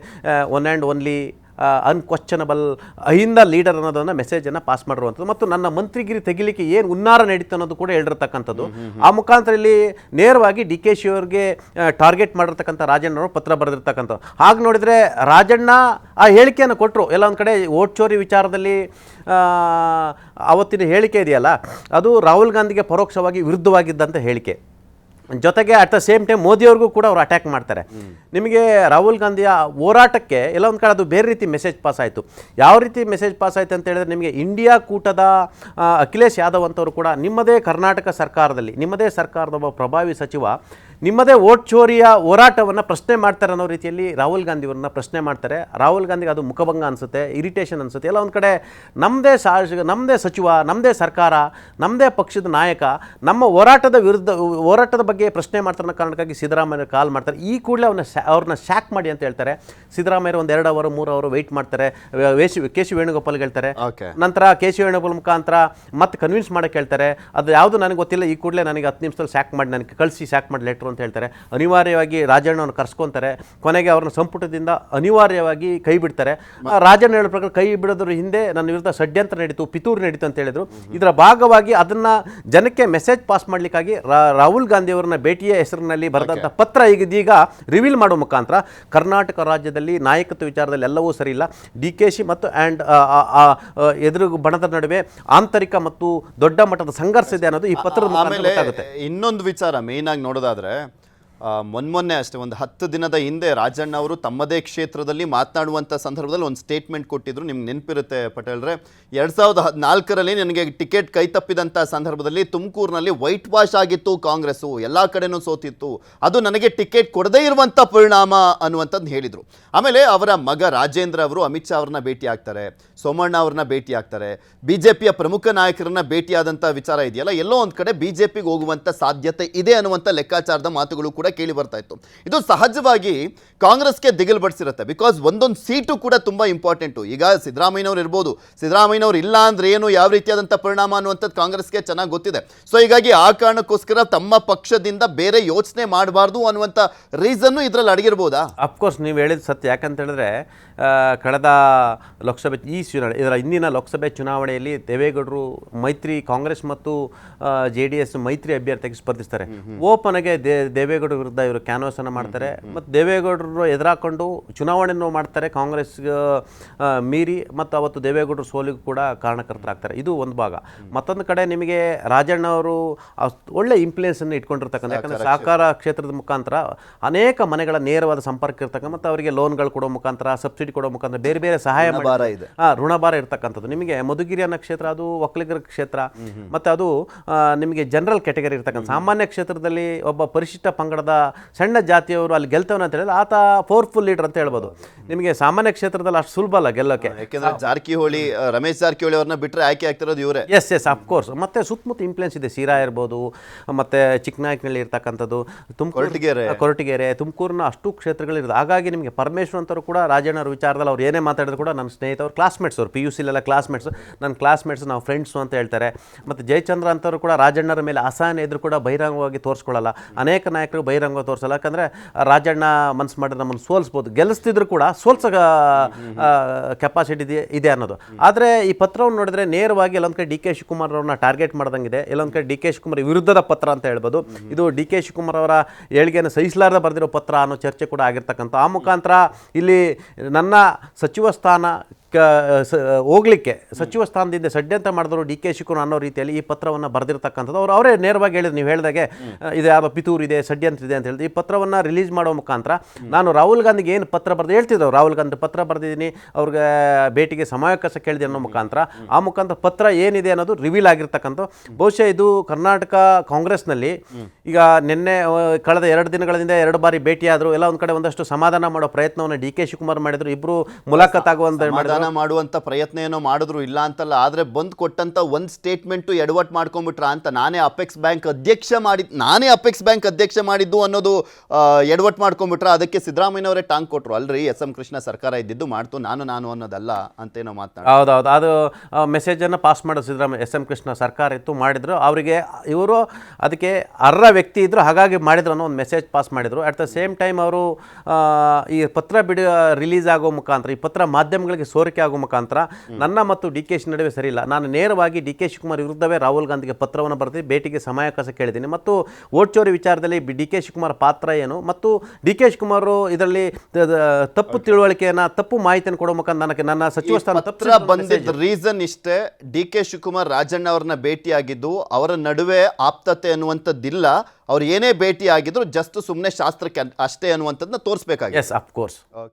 [SPEAKER 6] one and only unquestionable AHINDA leader ಅನ್ನೋದನ್ನು ಮೆಸೇಜನ್ನು ಪಾಸ್ ಮಾಡಿರುವಂಥದ್ದು. ಮತ್ತು ನನ್ನ ಮಂತ್ರಿಗಿರಿ ತೆಗಿಲಿಕ್ಕೆ ಏನು ಹುನ್ನಾರ ನಡೀತು ಅನ್ನೋದು ಕೂಡ ಹೇಳಿರ್ತಕ್ಕಂಥದ್ದು. ಆ ಮುಖಾಂತರ ಇಲ್ಲಿ ನೇರವಾಗಿ DK ಶಿವರಿಗೆ ಟಾರ್ಗೆಟ್ ಮಾಡಿರ್ತಕ್ಕಂಥ ರಾಜಣ್ಣವರು ಪತ್ರ ಬರೆದಿರ್ತಕ್ಕಂಥದ್ದು. ಹಾಗೆ ನೋಡಿದರೆ ರಾಜಣ್ಣ ಆ ಹೇಳಿಕೆಯನ್ನು ಕೊಟ್ಟರು, ಎಲ್ಲ ಒಂದು ಕಡೆ ಓಟ್ ಚೋರಿ ವಿಚಾರದಲ್ಲಿ ಅವತ್ತಿನ ಹೇಳಿಕೆ ಇದೆಯಲ್ಲ, ಅದು ರಾಹುಲ್ ಗಾಂಧಿಗೆ ಪರೋಕ್ಷವಾಗಿ ವಿರುದ್ಧವಾಗಿದ್ದಂಥ ಹೇಳಿಕೆ. ಜೊತೆಗೆ ಅಟ್ ದ ಸೇಮ್ ಟೈಮ್ ಮೋದಿಯವ್ರಿಗೂ ಕೂಡ ಅವರು ಅಟ್ಯಾಕ್ ಮಾಡ್ತಾರೆ. ನಿಮಗೆ ರಾಹುಲ್ ಗಾಂಧಿಯ ಹೋರಾಟಕ್ಕೆ ಎಲ್ಲ ಒಂದು ಕಡೆ ಅದು ಬೇರೆ ರೀತಿ ಮೆಸೇಜ್ ಪಾಸ್ ಆಯಿತು. ಯಾವ ರೀತಿ ಮೆಸೇಜ್ ಪಾಸ್ ಆಯಿತು ಅಂತ ಹೇಳಿದ್ರೆ, ನಿಮಗೆ ಇಂಡಿಯಾ ಕೂಟದ ಅಖಿಲೇಶ್ ಯಾದವ್ ಅಂತವರು ಕೂಡ ನಿಮ್ಮದೇ ಕರ್ನಾಟಕ ಸರ್ಕಾರದಲ್ಲಿ, ನಿಮ್ಮದೇ ಸರ್ಕಾರದ ಒಬ್ಬ ಪ್ರಭಾವಿ ಸಚಿವ ನಿಮ್ಮದೇ ಓಟ್ ಚೋರಿಯ ಹೋರಾಟವನ್ನು ಪ್ರಶ್ನೆ ಮಾಡ್ತಾರೆ ಅನ್ನೋ ರೀತಿಯಲ್ಲಿ ರಾಹುಲ್ ಗಾಂಧಿಯವ್ರನ್ನ ಪ್ರಶ್ನೆ ಮಾಡ್ತಾರೆ. ರಾಹುಲ್ ಗಾಂಧಿಗೆ ಅದು ಮುಖಭಂಗ ಅನಿಸುತ್ತೆ, ಇರಿಟೇಷನ್ ಅನಿಸುತ್ತೆ. ಎಲ್ಲ ಒಂದು ಕಡೆ ನಮ್ಮದೇ ಸಚಿವ, ನಮ್ಮದೇ ಸರ್ಕಾರ, ನಮ್ಮದೇ ಪಕ್ಷದ ನಾಯಕ ನಮ್ಮ ಹೋರಾಟದ ಬಗ್ಗೆ ಪ್ರಶ್ನೆ ಮಾಡ್ತಾರೆ ಅನ್ನೋ ಕಾರಣಕ್ಕಾಗಿ ಸಿದ್ದರಾಮಯ್ಯ ಕಾಲ್ ಮಾಡ್ತಾರೆ. ಈ ಕೂಡಲೇ ಅವ್ರನ್ನ ಶಾಕ್ ಮಾಡಿ ಅಂತ ಹೇಳ್ತಾರೆ. ಸಿದ್ದರಾಮಯ್ಯ ಒಂದು 2 ಅವರ್ 3 ಅವರ್ ವೆಯ್ಟ್ ಮಾಡ್ತಾರೆ. KC ವೇಣುಗೋಪಾಲ್ ಹೇಳ್ತಾರೆ. ನಂತರ KC ವೇಣುಗೋಪಾಲ್ ಮುಖಾಂತರ ಮತ್ತೆ ಕನ್ವಿನ್ಸ್ ಮಾಡೋಕ್ಕೆ ಹೇಳ್ತಾರೆ. ಅದು ಯಾವುದು ನನಗೆ ಗೊತ್ತಿಲ್ಲ, ಈ ಕೂಡಲೇ ನನಗೆ 10 ನಿಮಿಷದಲ್ಲಿ ಶಾಕ್ ಮಾಡಿ ನನಗೆ ಕಳಿಸಿ, ಶಾಕ್ ಮಾಡಿ ಲೆಟ್ರು ಅಂತ ಹೇಳ್ತಾರೆ. ಅನಿವಾರ್ಯವಾಗಿ ರಾಜಣ್ಣವನ್ನು ಕರ್ಸ್ಕೊತಾರೆ. ಕೊನೆಗೆ ಅವ್ರನ್ನ ಸಂಪುಟದಿಂದ ಅನಿವಾರ್ಯವಾಗಿ ಕೈ ಬಿಡ್ತಾರೆ. ರಾಜಣ್ಣ ಹೇಳೋ ಪ್ರಕಾರ ಕೈ ಬಿಡೋದ್ರ ಹಿಂದೆ ನನ್ನ ವಿರುದ್ಧ ಷಡ್ಯಂತ್ರ ನಡೀತು, ಪಿತೂರಿ ನಡೀತು ಅಂತ ಹೇಳಿದ್ರು. ಇದರ ಭಾಗವಾಗಿ ಅದನ್ನು ಜನಕ್ಕೆ ಮೆಸೇಜ್ ಪಾಸ್ ಮಾಡಲಿಕ್ಕಾಗಿ ರಾಹುಲ್ ಗಾಂಧಿ ಅವರನ್ನ ಭೇಟಿಯ ಹೆಸರಿನಲ್ಲಿ ಬರೆದಂಥ ಪತ್ರ ಇದೀಗ ರಿವೀಲ್ ಮಾಡೋ ಮುಖಾಂತರ ಕರ್ನಾಟಕ ರಾಜ್ಯದಲ್ಲಿ ನಾಯಕತ್ವ ವಿಚಾರದಲ್ಲಿ ಎಲ್ಲವೂ ಸರಿ ಇಲ್ಲ, DKC ಮತ್ತು ಎದುರು ಬಣದ ನಡುವೆ ಆಂತರಿಕ ಮತ್ತು ದೊಡ್ಡ ಮಟ್ಟದ ಸಂಘರ್ಷ ಇದೆ ಅನ್ನೋದು ಈ ಪತ್ರದ ಮುಖಾಂತರ ಗೊತ್ತಾಗುತ್ತೆ.
[SPEAKER 1] ಇನ್ನೊಂದು ವಿಚಾರ ಮೇನ್ ಆಗಿ ನೋಡೋದಾದ್ರೆ, ಮೊನ್ನೆ ಅಷ್ಟೇ ಒಂದು 10 ದಿನದ ಹಿಂದೆ ರಾಜಣ್ಣ ಅವರು ತಮ್ಮದೇ ಕ್ಷೇತ್ರದಲ್ಲಿ ಮಾತನಾಡುವಂಥ ಸಂದರ್ಭದಲ್ಲಿ ಒಂದು ಸ್ಟೇಟ್ಮೆಂಟ್ ಕೊಟ್ಟಿದ್ರು. ನಿಮ್ಗೆ ನೆನಪಿರುತ್ತೆ ಪಟೇಲ್ರೆ, 2014ರಲ್ಲಿ ನನಗೆ ಟಿಕೆಟ್ ಕೈ ತಪ್ಪಿದಂಥ ಸಂದರ್ಭದಲ್ಲಿ ತುಮಕೂರಿನಲ್ಲಿ ವೈಟ್ ವಾಶ್ ಆಗಿತ್ತು ಕಾಂಗ್ರೆಸ್ಸು, ಎಲ್ಲ ಕಡೆನೂ ಸೋತಿತ್ತು, ಅದು ನನಗೆ ಟಿಕೆಟ್ ಕೊಡದೇ ಇರುವಂಥ ಪರಿಣಾಮ ಅನ್ನುವಂಥದ್ದು ಹೇಳಿದರು. ಆಮೇಲೆ ಅವರ ಮಗ ರಾಜೇಂದ್ರ ಅವರು ಅಮಿತ್ ಶಾ ಅವ್ರನ್ನ ಭೇಟಿ ಆಗ್ತಾರೆ. ಸೋಮಣ್ಣ ಅವ್ರನ್ನ ಭೇಟಿ ಆಗ್ತಾರೆ, ಬಿಜೆಪಿಯ ಪ್ರಮುಖ ನಾಯಕರನ್ನ ಭೇಟಿಯಾದಂಥ ವಿಚಾರ ಇದೆಯಲ್ಲ, ಎಲ್ಲೋ ಒಂದು ಕಡೆ ಬಿಜೆಪಿಗೆ ಹೋಗುವಂಥ ಸಾಧ್ಯತೆ ಇದೆ ಅನ್ನುವಂಥ ಲೆಕ್ಕಾಚಾರದ ಮಾತುಗಳು ಕೂಡ ಕೇಳಿ ಬರ್ತಾ ಇತ್ತು. ಇದು ಸಹಜವಾಗಿ ಕಾಂಗ್ರೆಸ್ಗೆ ದಿಗಿಲು ಬಡಿಸಿರುತ್ತೆ. ಬಿಕಾಸ್ ಒಂದೊಂದು ಸೀಟು ಕೂಡ ತುಂಬ ಇಂಪಾರ್ಟೆಂಟು. ಈಗ ಸಿದ್ದರಾಮಯ್ಯನವ್ರು ಇರ್ಬೋದು, ಸಿದ್ದರಾಮಯ್ಯನವ್ರು ಇಲ್ಲ ಅಂದ್ರೆ ಏನು, ಯಾವ ರೀತಿಯಾದಂಥ ಪರಿಣಾಮ ಅನ್ನುವಂಥದ್ದು ಕಾಂಗ್ರೆಸ್ಗೆ ಚೆನ್ನಾಗಿ ಗೊತ್ತಿದೆ. ಸೊ ಹೀಗಾಗಿ ಆ ಕಾರಣಕ್ಕೋಸ್ಕರ ತಮ್ಮ ಪಕ್ಷದಿಂದ ಬೇರೆ ಯೋಚನೆ ಮಾಡಬಾರ್ದು ಅನ್ನುವಂಥ ರೀಸನ್ನು ಇದರಲ್ಲಿ ಅಡಗಿರ್ಬೋದಾ?
[SPEAKER 6] ಅಫ್ಕೋರ್ಸ್ ನೀವು ಹೇಳಿದ ಸತ್ಯ. ಯಾಕಂತ ಹೇಳಿದ್ರೆ ಕಳೆದ ಲೋಕಸಭೆ ಇದರ ಹಿಂದಿನ ಲೋಕಸಭೆ ಚುನಾವಣೆಯಲ್ಲಿ ದೇವೇಗೌಡರು ಮೈತ್ರಿ ಕಾಂಗ್ರೆಸ್ ಮತ್ತು JDS ಮೈತ್ರಿ ಅಭ್ಯರ್ಥಿಗೆ ಸ್ಪರ್ಧಿಸ್ತಾರೆ. ಓಪನ್ಗೆ ದೇವೇಗೌಡರ ವಿರುದ್ಧ ಇವರು ಕ್ಯಾನ್ವಾಸನ್ನು ಮಾಡ್ತಾರೆ ಮತ್ತು ದೇವೇಗೌಡರು ಎದುರಾಕೊಂಡು ಚುನಾವಣೆಯನ್ನು ಮಾಡ್ತಾರೆ ಕಾಂಗ್ರೆಸ್ ಮೀರಿ, ಮತ್ತು ಅವತ್ತು ದೇವೇಗೌಡರು ಸೋಲಿಗೂ ಕೂಡ ಕಾರಣಕರ್ತರಾಗ್ತಾರೆ. ಇದು ಒಂದು ಭಾಗ. ಮತ್ತೊಂದು ಕಡೆ ನಿಮಗೆ ರಾಜಣ್ಣ ಅವರು ಒಳ್ಳೆ ಇನ್ಫ್ಲೂಯೆನ್ಸನ್ನು ಇಟ್ಕೊಂಡಿರ್ತಕ್ಕಂಥ, ಯಾಕಂದರೆ ಸಹಕಾರ ಕ್ಷೇತ್ರದ ಮುಖಾಂತರ ಅನೇಕ ಮನೆಗಳ ನೇರವಾದ ಸಂಪರ್ಕ ಇರ್ತಕ್ಕಂಥ, ಮತ್ತು ಅವರಿಗೆ ಲೋನ್ಗಳು ಕೊಡೋ ಮುಖಾಂತರ, ಸಬ್ಸಿಡಿ ಕೊಡೋ ಮುಖಾಂತರ ಬೇರೆ ಬೇರೆ ಸಹಾಯ
[SPEAKER 1] ಇದೆ,
[SPEAKER 6] ಋಣಭಾರ ಇರ್ತಕ್ಕಂಥದ್ದು. ನಿಮಗೆ ಮಧುಗಿರಿ ಅನ್ನೋ ಕ್ಷೇತ್ರ ಅದು ಒಕ್ಕಲಿಗರ ಕ್ಷೇತ್ರ, ಮತ್ತು ಅದು ನಿಮಗೆ ಜನರಲ್ ಕ್ಯಾಟಗರಿ ಇರ್ತಕ್ಕಂಥ. ಸಾಮಾನ್ಯ ಕ್ಷೇತ್ರದಲ್ಲಿ ಒಬ್ಬ ಪರಿಶಿಷ್ಟ ಪಂಗಡದ ಸಣ್ಣ ಜಾತಿಯವರು ಅಲ್ಲಿ ಗೆಲ್ತವನ ಅಂತ ಹೇಳಿದ್ರೆ ಆತ ಪವರ್ಫುಲ್ ಲೀಡರ್ ಅಂತ ಹೇಳ್ಬೋದು. ನಿಮಗೆ ಸಾಮಾನ್ಯ ಕ್ಷೇತ್ರದಲ್ಲಿ ಅಷ್ಟು ಸುಲಭ ಅಲ್ಲ ಗೆಲ್ಲೋಕೆ.
[SPEAKER 1] ಯಾಕೆಂದ್ರೆ ಜಾರಕಿಹೊಳಿ, ರಮೇಶ್ ಜಾರಕಿಹೊಳಿ ಅವ್ರನ್ನ ಬಿಟ್ಟರೆ ಆಯ್ಕೆ ಆಗ್ತಿರೋದು ಇವರೇ.
[SPEAKER 6] Yes of course. ಮತ್ತೆ ಸುತ್ತಮುತ್ತ ಇನ್ಫ್ಲುಯೆನ್ಸ್ ಇದೆ. ಸಿರಾ ಇರ್ಬೋದು, ಮತ್ತೆ ಚಿಕ್ಕನಾಯಕನಹಳ್ಳಿ ಇರ್ತಕ್ಕಂಥದ್ದು, ಕೊರಟಗೆರೆ, ತುಮಕೂರಿನ ಅಷ್ಟು ಕ್ಷೇತ್ರಗಳಿರುತ್ತೆ. ಹಾಗಾಗಿ ನಿಮಗೆ ಪರಮೇಶ್ವರ್ ಅಂತವರು ಕೂಡ ರಾಜಣ್ಣವ್ರ ವಿಚಾರದಲ್ಲಿ ಅವ್ರು ಏನೇ ಮಾತಾಡಿದ್ರು ಕೂಡ ನನ್ನ ಸ್ನೇಹಿತರು, ಕ್ಲಾಸ್ಮೇಟ್ಸ್, ಅವರು PUCಲೆಲ್ಲ ಕ್ಲಾಸ್ಮೇಟ್ಸ್, ನನ್ನ ಕ್ಲಾಸ್ಮೇಟ್ಸ್, ನಾವು ಫ್ರೆಂಡ್ಸು ಅಂತ ಹೇಳ್ತಾರೆ. ಮತ್ತು ಜಯಚಂದ್ರ ಅಂತವರು ಕೂಡ ರಾಜಣ್ಣರ ಮೇಲೆ ಅಸಹನೆ ಇದ್ರೂ ಕೂಡ ಬಹಿರಂಗವಾಗಿ ತೋರಿಸ್ಕೊಳ್ಳಲ್ಲ. ಅನೇಕ ನಾಯಕರು ಬಹಿರಂಗವಾಗಿ ತೋರಿಸಲ್ಲ. ಯಾಕಂದರೆ ರಾಜಣ್ಣ ಮನಸ್ಸು ಮಾಡಿದ್ರೆ ನಮ್ಮನ್ನು ಸೋಲಿಸ್ಬೋದು, ಗೆಲ್ಲಿಸ್ತಿದ್ರು ಕೂಡ ಸೋಲ್ಸೋ ಕೆಪಾಸಿಟಿ ಇದೆ ಅನ್ನೋದು. ಆದರೆ ಈ ಪತ್ರವನ್ನು ನೋಡಿದ್ರೆ ನೇರವಾಗಿ ಎಲ್ಲೊಂದು ಕಡೆ DK ಶಿವಕುಮಾರ್ ಅವ್ರನ್ನ ಟಾರ್ಗೆಟ್ ಮಾಡ್ದಂಗಿದೆ, ಎಲ್ಲೊಂದು ಕಡೆ DK ಶಿವಕುಮಾರ್ ವಿರುದ್ಧದ ಪತ್ರ ಅಂತ ಹೇಳ್ಬೋದು. ಇದು DK ಶಿವಕುಮಾರ್ ಅವರ ಏಳಿಗೆಯನ್ನು ಸಹಿಸಲಾರ್ದ ಬರೆದಿರೋ ಪತ್ರ ಅನ್ನೋ ಚರ್ಚೆ ಕೂಡ ಆಗಿರ್ತಕ್ಕಂಥ. ಆ ಮುಖಾಂತರ ಇಲ್ಲಿ ನನ್ನ ಸಚಿವ ಸ್ಥಾನ ಹೋಗ್ಲಿಕ್ಕೆ ಸಚಿವ ಸ್ಥಾನದಿಂದ ಷಡ್ಯಂತ್ರ ಮಾಡಿದ್ರು DK ಶಿವಕುಮಾರ್ ಅನ್ನೋ ರೀತಿಯಲ್ಲಿ ಈ ಪತ್ರವನ್ನು ಬರೆದಿರ್ತಕ್ಕಂಥದ್ದು. ಅವರೇ ನೇರವಾಗಿ ಹೇಳಿದ್ರು, ನೀವು ಹೇಳಿದಾಗೆ ಇದು ಯಾರೋ ಪಿತೂರು ಇದೆ, ಷಡ್ಯಂತ್ರ ಇದೆ ಅಂತ ಹೇಳಿದ್ರು. ಈ ಪತ್ರವನ್ನು ರಿಲೀಸ್ ಮಾಡೋ ಮುಖಾಂತರ ನಾನು ರಾಹುಲ್ ಗಾಂಧಿಗೆ ಏನು ಪತ್ರ ಬರೆದು ಹೇಳ್ತಿದ್ರು, ರಾಹುಲ್ ಗಾಂಧಿ ಪತ್ರ ಬರೆದಿದ್ದೀನಿ, ಅವ್ರಿಗೆ ಭೇಟಿಗೆ ಸಮಯಾವಕಾಶ ಕೇಳಿದೆ ಅನ್ನೋ ಮುಖಾಂತರ, ಆ ಮುಖಾಂತರ ಪತ್ರ ಏನಿದೆ ಅನ್ನೋದು ರಿವೀಲ್ ಆಗಿರ್ತಕ್ಕಂಥ. ಬಹುಶಃ ಇದು ಕರ್ನಾಟಕ ಕಾಂಗ್ರೆಸ್ನಲ್ಲಿ ಈಗ ನಿನ್ನೆ ಕಳೆದ 2 ದಿನಗಳಿಂದ 2 ಬಾರಿ ಭೇಟಿಯಾದರು. ಎಲ್ಲ ಒಂದು ಕಡೆ ಒಂದಷ್ಟು ಸಮಾಧಾನ ಮಾಡೋ ಪ್ರಯತ್ನವನ್ನು DK ಶಿವಕುಮಾರ್ ಮಾಡಿದ್ರು. ಇಬ್ಬರು ಮುಲಾಖತ್ ಆಗುವಂತ ಮಾಡಿದ್ರು,
[SPEAKER 1] ಮಾಡುವಂತ ಪ್ರಯತ್ನ ಏನೋ ಮಾಡಿದ್ರು, ಇಲ್ಲ ಅಂತಲ್ಲ. ಆದ್ರೆ ಬಂದ್ ಕೊಟ್ಟಂತ ಒಂದ್ ಸ್ಟೇಟ್ಮೆಂಟ್ ಎಡವಟ್ ಮಾಡ್ಕೊಂಡ್ಬಿಟ್ರ ಅಂತ, ನಾನೇ ಅಪೆಕ್ಸ್ ಬ್ಯಾಂಕ್ ಅಧ್ಯಕ್ಷ ಮಾಡಿದ್ದು ಅನ್ನೋದು ಎಡವಟ್ ಮಾಡ್ಕೊಂಡ್ಬಿಟ್ರ. ಅದಕ್ಕೆ ಸಿದ್ದರಾಮಯ್ಯನವರೇ ಟಾಂಗ್ ಕೊಟ್ರು. ಅಲ್ರಿ SM ಕೃಷ್ಣ ಸರ್ಕಾರ ಇದ್ದಿದ್ದು ಮಾಡ್ತು, ನಾನು ಅನ್ನೋದಲ್ಲ ಅಂತೇನೋ ಮಾತನಾಡ.
[SPEAKER 6] ಹೌದೌದು, ಅದು ಮೆಸೇಜನ್ನು ಪಾಸ್ ಮಾಡೋದು ಸಿದ್ದರಾಮಯ್ಯ. SM ಕೃಷ್ಣ ಸರ್ಕಾರ ಇತ್ತು, ಮಾಡಿದ್ರು, ಅವರಿಗೆ ಇವರು ಅದಕ್ಕೆ ಅರ್ಹ ವ್ಯಕ್ತಿ ಇದ್ರು, ಹಾಗಾಗಿ ಮಾಡಿದ್ರು ಅನ್ನೋ ಒಂದು ಮೆಸೇಜ್ ಪಾಸ್ ಮಾಡಿದ್ರು. ಅಟ್ ದ ಸೇಮ್ ಟೈಮ್ ಅವರು ಈ ಪತ್ರ ರಿಲೀಸ್ ಆಗೋ ಮುಖಾಂತರ, ಈ ಪತ್ರ ಮಾಧ್ಯಮಗಳಿಗೆ ಸೋರಿಕೆ ಆಗೋ ಮುಖಾಂತರ ನನ್ನ ಮತ್ತು DK ನಡುವೆ ಸರಿ ಇಲ್ಲ. ನಾನು ನೇರವಾಗಿ DK ಶಿವಕುಮಾರ್ ವಿರುದ್ಧವೇ ರಾಹುಲ್ ಗಾಂಧಿಗೆ ಪತ್ರವನ್ನು ಬರೆದು ಭೇಟಿಗೆ ಸಮಯಾವಕಾಶ ಕೇಳಿದ್ದೀನಿ. ಮತ್ತು ವೋಟ್ ಚೋರಿ ವಿಚಾರದಲ್ಲಿ DK ಶಿವಕುಮಾರ್ ಪಾತ್ರ ಏನು, ಮತ್ತು DK ಶಿವಕುಮಾರ್ ಇದರಲ್ಲಿ ತಪ್ಪು ತಿಳುವಳಿಕೆಯನ್ನು, ತಪ್ಪು ಮಾಹಿತಿಯನ್ನು ಕೊಡೋ ಮುಖಾಂತರ ನನ್ನ ಸಚಿವ ಸ್ಥಾನ
[SPEAKER 1] ಪತ್ರ ಬಂದಿದ್ದ ರೀಸನ್ ಇಷ್ಟೇ. DK ಶಿವಕುಮಾರ್ ರಾಜಣ್ಣ ಅವ್ರನ್ನ ಭೇಟಿಯಾಗಿದ್ದು ಅವರ ನಡುವೆ ಆಪ್ತತೆ ಅನ್ನುವಂಥದ್ದಿಲ್ಲ. ಅವ್ರು ಏನೇ ಭೇಟಿ ಆಗಿದ್ರು ಜಸ್ಟ್ ಸುಮ್ಮನೆ ಶಾಸ್ತ್ರಕ್ಕೆ ಅಷ್ಟೇ ಅನ್ನುವಂಥದ್ದನ್ನ ತೋರಿಸ್ಬೇಕಾಗಿದೆ.
[SPEAKER 6] Yes, of course.
[SPEAKER 1] ಓಕೆ.